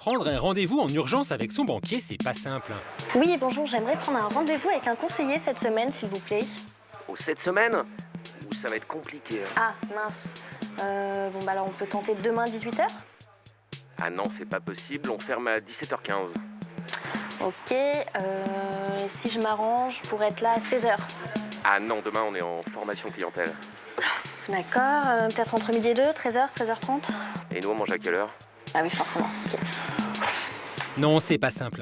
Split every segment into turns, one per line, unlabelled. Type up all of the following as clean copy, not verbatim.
Prendre un rendez-vous en urgence avec son banquier, c'est pas simple.
Oui, bonjour, j'aimerais prendre un rendez-vous avec un conseiller cette semaine, s'il vous plaît.
Oh, cette semaine? Ça va être compliqué.
Ah, mince. Bon, bah alors on peut tenter demain 18h?
Ah non, c'est pas possible, on ferme à 17h15.
Ok, si je m'arrange pour être là à 16h.
Ah non, demain on est en formation clientèle.
D'accord, peut-être entre midi et 2, 13h, 13h30?
Et nous on mange à quelle heure?
Ah oui, forcément, ok.
Non, c'est pas simple.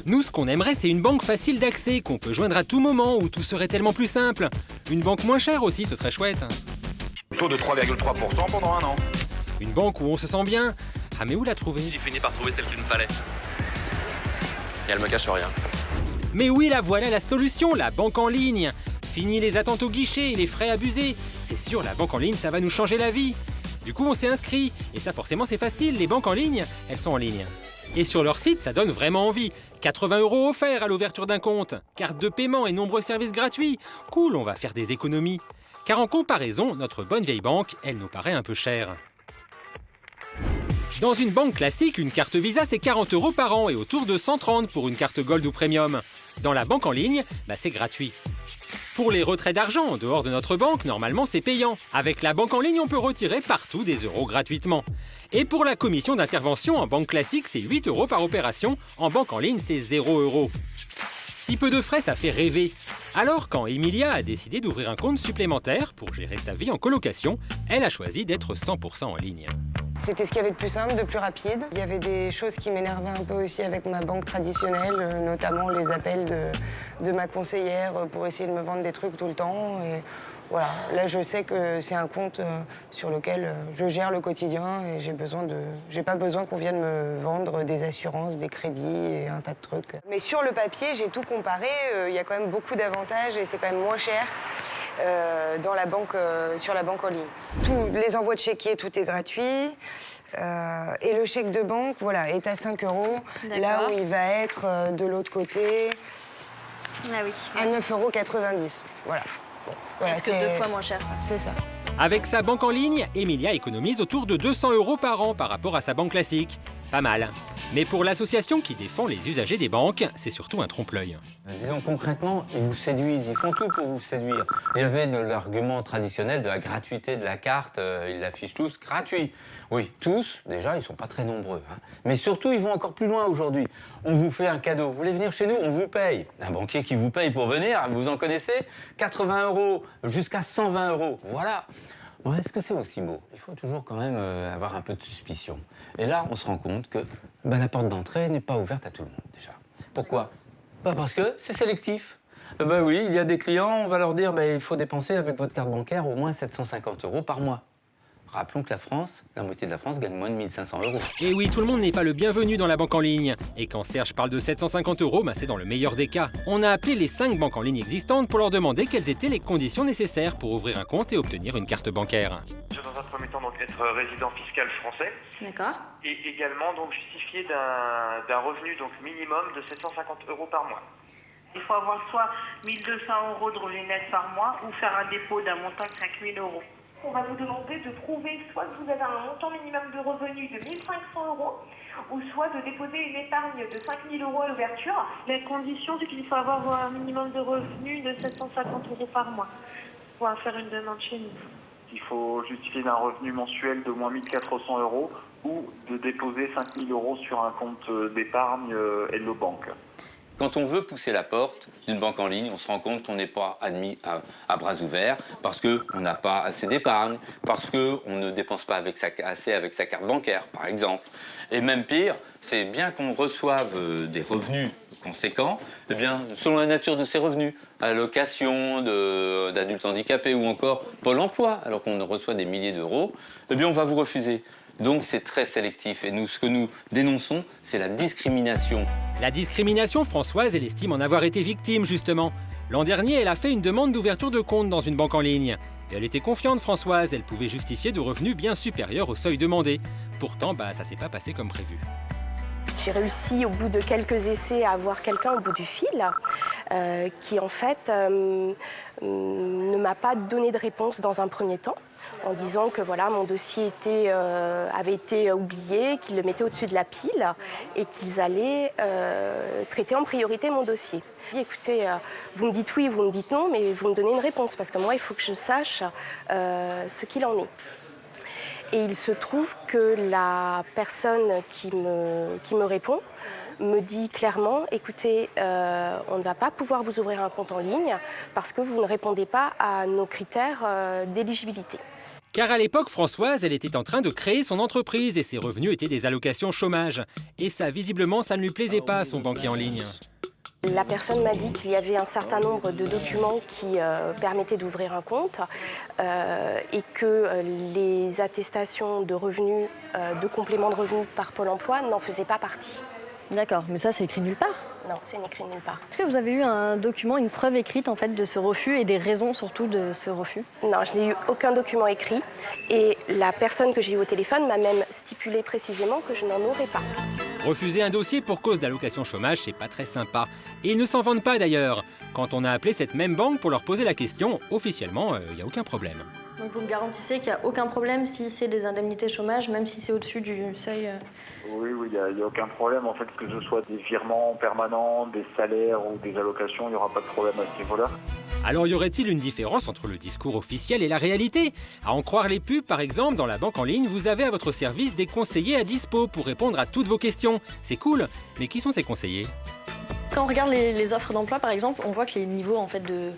Nous, ce qu'on aimerait, c'est une banque facile d'accès, qu'on peut joindre à tout moment, où tout serait tellement plus simple. Une banque moins chère aussi, ce serait chouette.
Taux de 3,3% pendant un an.
Une banque où on se sent bien. Ah mais où la trouver?
J'ai fini par trouver celle qu'il me fallait. Et elle me cache rien.
Mais oui, la voilà la solution, la banque en ligne. Fini les attentes au guichet et les frais abusés. C'est sûr, la banque en ligne, ça va nous changer la vie. Du coup, on s'est inscrit. Et ça, forcément, c'est facile. Les banques en ligne, elles sont en ligne. Et sur leur site, ça donne vraiment envie. 80 € offerts à l'ouverture d'un compte. Carte de paiement et nombreux services gratuits. Cool, on va faire des économies. Car en comparaison, notre bonne vieille banque, elle nous paraît un peu chère. Dans une banque classique, une carte Visa, c'est 40 € par an et autour de 130 pour une carte Gold ou Premium. Dans la banque en ligne, c'est gratuit. Pour les retraits d'argent en dehors de notre banque, normalement c'est payant. Avec la banque en ligne, on peut retirer partout des euros gratuitement. Et pour la commission d'intervention en banque classique, c'est 8 € par opération. En banque en ligne, c'est 0 €. Si peu de frais, ça fait rêver. Alors, quand Emilia a décidé d'ouvrir un compte supplémentaire pour gérer sa vie en colocation, elle a choisi d'être 100% en ligne.
C'était ce qu'il y avait de plus simple, de plus rapide. Il y avait des choses qui m'énervaient un peu aussi avec ma banque traditionnelle, notamment les appels de ma conseillère pour essayer de me vendre des trucs tout le temps. Et voilà, là je sais que c'est un compte sur lequel je gère le quotidien et j'ai pas besoin qu'on vienne me vendre des assurances, des crédits et un tas de trucs. Mais sur le papier, j'ai tout comparé, il y a quand même beaucoup d'avantages et c'est quand même moins cher. Sur la banque en ligne. Tous les envois de chéquier, tout est gratuit. Et le chèque de banque, voilà, est à 5 €. Là où il va être de l'autre côté à 9,90 €. Voilà. Bon, voilà,
Est-ce que 2 fois moins cher?
C'est ça.
Avec sa banque en ligne, Emilia économise autour de 200 € par an par rapport à sa banque classique. Pas mal. Mais pour l'association qui défend les usagers des banques, c'est surtout un trompe-l'œil.
Disons concrètement, ils vous séduisent, ils font tout pour vous séduire. Il y avait l'argument traditionnel de la gratuité de la carte, ils l'affichent tous gratuit. Oui, tous, déjà, ils sont pas très nombreux. Mais surtout, ils vont encore plus loin aujourd'hui. On vous fait un cadeau, vous voulez venir chez nous, on vous paye. Un banquier qui vous paye pour venir, vous en connaissez? 80 € jusqu'à 120 €, voilà. Bon, est-ce que c'est aussi beau? Il faut toujours quand même avoir un peu de suspicion. Et là, on se rend compte que la porte d'entrée n'est pas ouverte à tout le monde, déjà. Pourquoi? Parce que c'est sélectif. Oui, il y a des clients, on va leur dire il faut dépenser avec votre carte bancaire au moins 750 € par mois. Rappelons que la moitié de la France gagne moins de 1 500 €.
Et oui, tout le monde n'est pas le bienvenu dans la banque en ligne. Et quand Serge parle de 750 €, c'est dans le meilleur des cas. On a appelé les 5 banques en ligne existantes pour leur demander quelles étaient les conditions nécessaires pour ouvrir un compte et obtenir une carte bancaire.
Dans un premier temps, donc, être résident fiscal français.
D'accord.
Et également donc justifié d'un revenu donc minimum de 750 € par mois.
Il faut avoir soit 1 200 € de revenus net par mois ou faire un dépôt d'un montant de 5 000 €.
On va vous demander de prouver soit que vous avez un montant minimum de revenus de 1 500 € ou soit de déposer une épargne de 5 000 € à l'ouverture.
La condition, c'est qu'il faut avoir un minimum de revenus de 750 € par mois pour faire une demande chez nous.
Il faut justifier d'un revenu mensuel d'au moins 1 400 € ou de déposer 5 000 € sur un compte d'épargne Hello Bank.
Quand on veut pousser la porte d'une banque en ligne, on se rend compte qu'on n'est pas admis à bras ouverts parce qu'on n'a pas assez d'épargne, parce qu'on ne dépense pas assez avec sa carte bancaire, par exemple. Et même pire, c'est bien qu'on reçoive des revenus conséquents, selon la nature de ces revenus, allocation d'adultes handicapés ou encore Pôle emploi, alors qu'on reçoit des milliers d'euros, on va vous refuser. Donc c'est très sélectif. Et ce que nous dénonçons, c'est la discrimination.
La discrimination, Françoise, elle estime en avoir été victime, justement. L'an dernier, elle a fait une demande d'ouverture de compte dans une banque en ligne. Et elle était confiante, Françoise, elle pouvait justifier de revenus bien supérieurs au seuil demandé. Pourtant, ça s'est pas passé comme prévu.
J'ai réussi, au bout de quelques essais, à avoir quelqu'un au bout du fil qui, en fait, ne m'a pas donné de réponse dans un premier temps. en disant que voilà, mon dossier avait été oublié, qu'ils le mettaient au-dessus de la pile et qu'ils allaient traiter en priorité mon dossier. J'ai dit, écoutez, vous me dites oui, vous me dites non, mais vous me donnez une réponse parce que moi, il faut que je sache ce qu'il en est. Et il se trouve que la personne qui me répond me dit clairement, écoutez, on ne va pas pouvoir vous ouvrir un compte en ligne parce que vous ne répondez pas à nos critères d'éligibilité.
Car à l'époque, Françoise, elle était en train de créer son entreprise et ses revenus étaient des allocations chômage. Et ça, visiblement, ça ne lui plaisait pas à son banquier en ligne.
La personne m'a dit qu'il y avait un certain nombre de documents qui permettaient d'ouvrir un compte et que les attestations de revenus, de complément de revenus par Pôle emploi n'en faisaient pas partie.
D'accord, mais ça c'est écrit nulle part?
Non, c'est écrit nulle part.
Est-ce que vous avez eu un document, une preuve écrite en fait de ce refus et des raisons surtout de ce refus?
Non, je n'ai eu aucun document écrit et la personne que j'ai eue au téléphone m'a même stipulé précisément que je n'en aurais pas.
Refuser un dossier pour cause d'allocation chômage, c'est pas très sympa. Et ils ne s'en vendent pas d'ailleurs. Quand on a appelé cette même banque pour leur poser la question, officiellement, il n'y a aucun problème.
Donc vous me garantissez qu'il n'y a aucun problème si c'est des indemnités chômage, même si c'est au-dessus du seuil?
Oui, il n'y a aucun problème. En fait, que ce soit des virements permanents, des salaires ou des allocations, il n'y aura pas de problème à ce niveau-là.
Alors y aurait-il une différence entre le discours officiel et la réalité? À en croire les pubs, par exemple, dans la banque en ligne, vous avez à votre service des conseillers à dispo pour répondre à toutes vos questions. C'est cool, mais qui sont ces conseillers?
Quand on regarde les offres d'emploi, par exemple, on voit que les niveaux en fait, de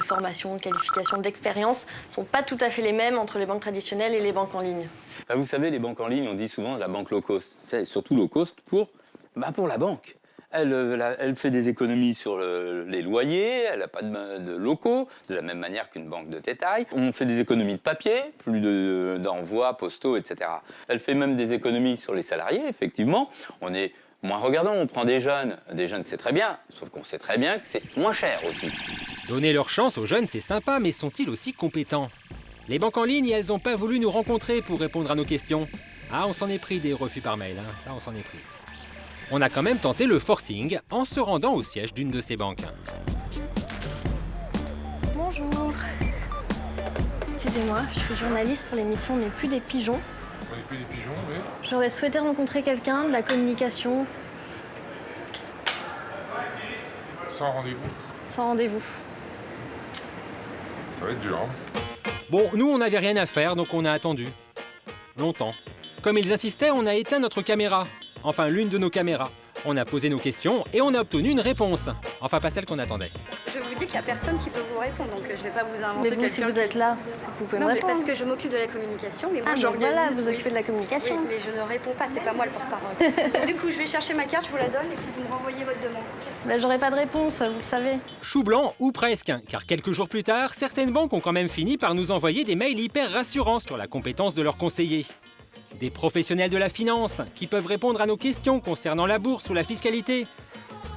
formation, de qualification, d'expérience ne sont pas tout à fait les mêmes entre les banques traditionnelles et les banques en ligne.
Vous savez, les banques en ligne, on dit souvent la banque low cost. C'est surtout low cost pour la banque. Elle fait des économies sur les loyers, elle n'a pas de locaux, de la même manière qu'une banque de détail. On fait des économies de papier, plus d'envois postaux, etc. Elle fait même des économies sur les salariés, effectivement. On est moins regardant, on prend des jeunes c'est très bien, sauf qu'on sait très bien que c'est moins cher aussi.
Donner leur chance aux jeunes, c'est sympa, mais sont-ils aussi compétents? Les banques en ligne, elles n'ont pas voulu nous rencontrer pour répondre à nos questions. Ah, on s'en est pris des refus par mail, hein. Ça on s'en est pris. On a quand même tenté le forcing en se rendant au siège d'une de ces banques.
Bonjour. Excusez-moi, je suis journaliste pour l'émission On n'est plus des pigeons.
On n'est plus des pigeons, oui.
J'aurais souhaité rencontrer quelqu'un de la communication.
Sans rendez-vous.
Sans rendez-vous.
Ça va être dur, hein.
Bon, nous on n'avait rien à faire, donc on a attendu. Longtemps. Comme ils insistaient, on a éteint notre caméra. Enfin, l'une de nos caméras. On a posé nos questions et on a obtenu une réponse. Enfin, pas celle qu'on attendait.
Je vous dis qu'il n'y a personne qui peut vous répondre, donc je ne vais pas vous inventer quelqu'un.
Mais vous, si vous êtes là, c'est que vous pouvez me répondre.
Parce que je m'occupe de la communication, mais moi
j'organise. Voilà, vous occupez de la communication.
Oui, mais je ne réponds pas, c'est pas moi le porte-parole. Du coup, je vais chercher ma carte, je vous la donne et puis vous me renvoyez votre demande.
J'aurai pas de réponse, vous le savez.
Chou blanc ou presque, car quelques jours plus tard, certaines banques ont quand même fini par nous envoyer des mails hyper rassurants sur la compétence de leurs conseillers. Des professionnels de la finance qui peuvent répondre à nos questions concernant la bourse ou la fiscalité.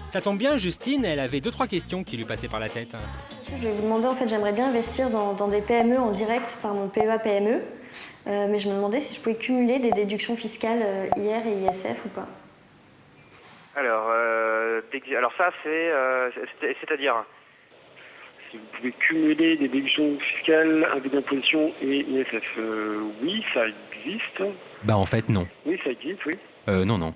Ça tombe bien, Justine, elle avait 2-3 questions qui lui passaient par la tête.
Je vais vous demander, en fait, j'aimerais bien investir dans des PME en direct par mon PEA-PME. Mais je me demandais si je pouvais cumuler des déductions fiscales IR et ISF ou pas.
Alors ça, c'est-à-dire
si vous pouvez cumuler des déductions fiscales, impôts d'imposition et ISF. Oui, ça existe.
Bah en fait, non.
Oui, ça existe, oui.
Non.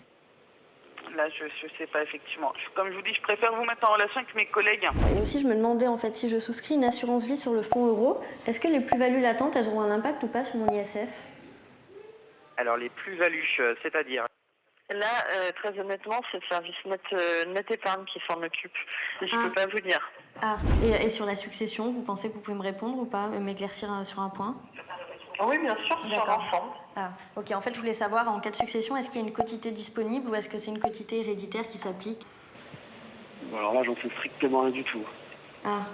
Là, je sais pas, effectivement. Comme je vous dis, je préfère vous mettre en relation avec mes collègues.
Et aussi, je me demandais, en fait, si je souscris une assurance vie sur le fonds euro, est-ce que les plus-values latentes, elles auront un impact ou pas sur mon ISF?
Alors, les plus-values, c'est-à-dire?
Là, très honnêtement, c'est le service Net Épargne qui s'en occupe. Et je peux pas vous dire.
Ah, et sur la succession, vous pensez que vous pouvez me répondre ou pas, m'éclaircir sur un point?
Oui, bien sûr, sur l'ensemble.
Ah, ok. En fait, je voulais savoir, en cas de succession, est-ce qu'il y a une quotité disponible ou est-ce que c'est une quotité héréditaire qui s'applique?
Alors là, j'en sais strictement rien du tout.
Ah.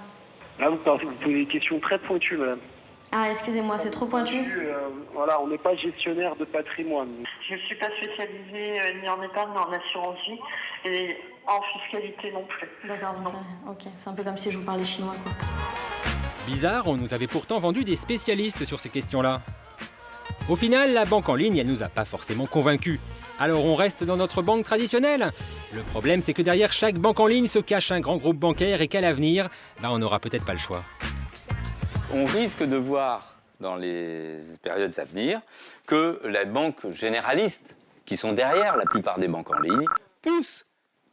Là, vous posez des questions très pointues, madame.
Ah, excusez-moi, c'est trop pointu.
Voilà, on n'est pas gestionnaire de patrimoine.
Je ne suis pas spécialisée ni en épargne ni en assurance vie et en fiscalité non plus.
D'accord, ok. C'est un peu comme si je vous parlais chinois, quoi.
Bizarre, on nous avait pourtant vendu des spécialistes sur ces questions-là. Au final, la banque en ligne, elle nous a pas forcément convaincus. Alors on reste dans notre banque traditionnelle. Le problème, c'est que derrière chaque banque en ligne se cache un grand groupe bancaire et qu'à l'avenir, on n'aura peut-être pas le choix.
On risque de voir dans les périodes à venir que les banques généralistes, qui sont derrière la plupart des banques en ligne, poussent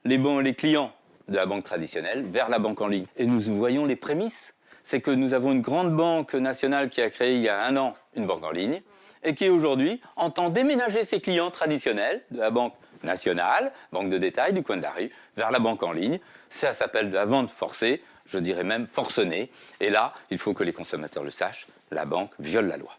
les clients de la banque traditionnelle vers la banque en ligne. Et nous voyons les prémices. C'est que nous avons une grande banque nationale qui a créé il y a 1 an une banque en ligne et qui aujourd'hui entend déménager ses clients traditionnels de la banque nationale, banque de détail du coin de la rue, vers la banque en ligne. Ça s'appelle de la vente forcée, je dirais même forcenée. Et là, il faut que les consommateurs le sachent, la banque viole la loi.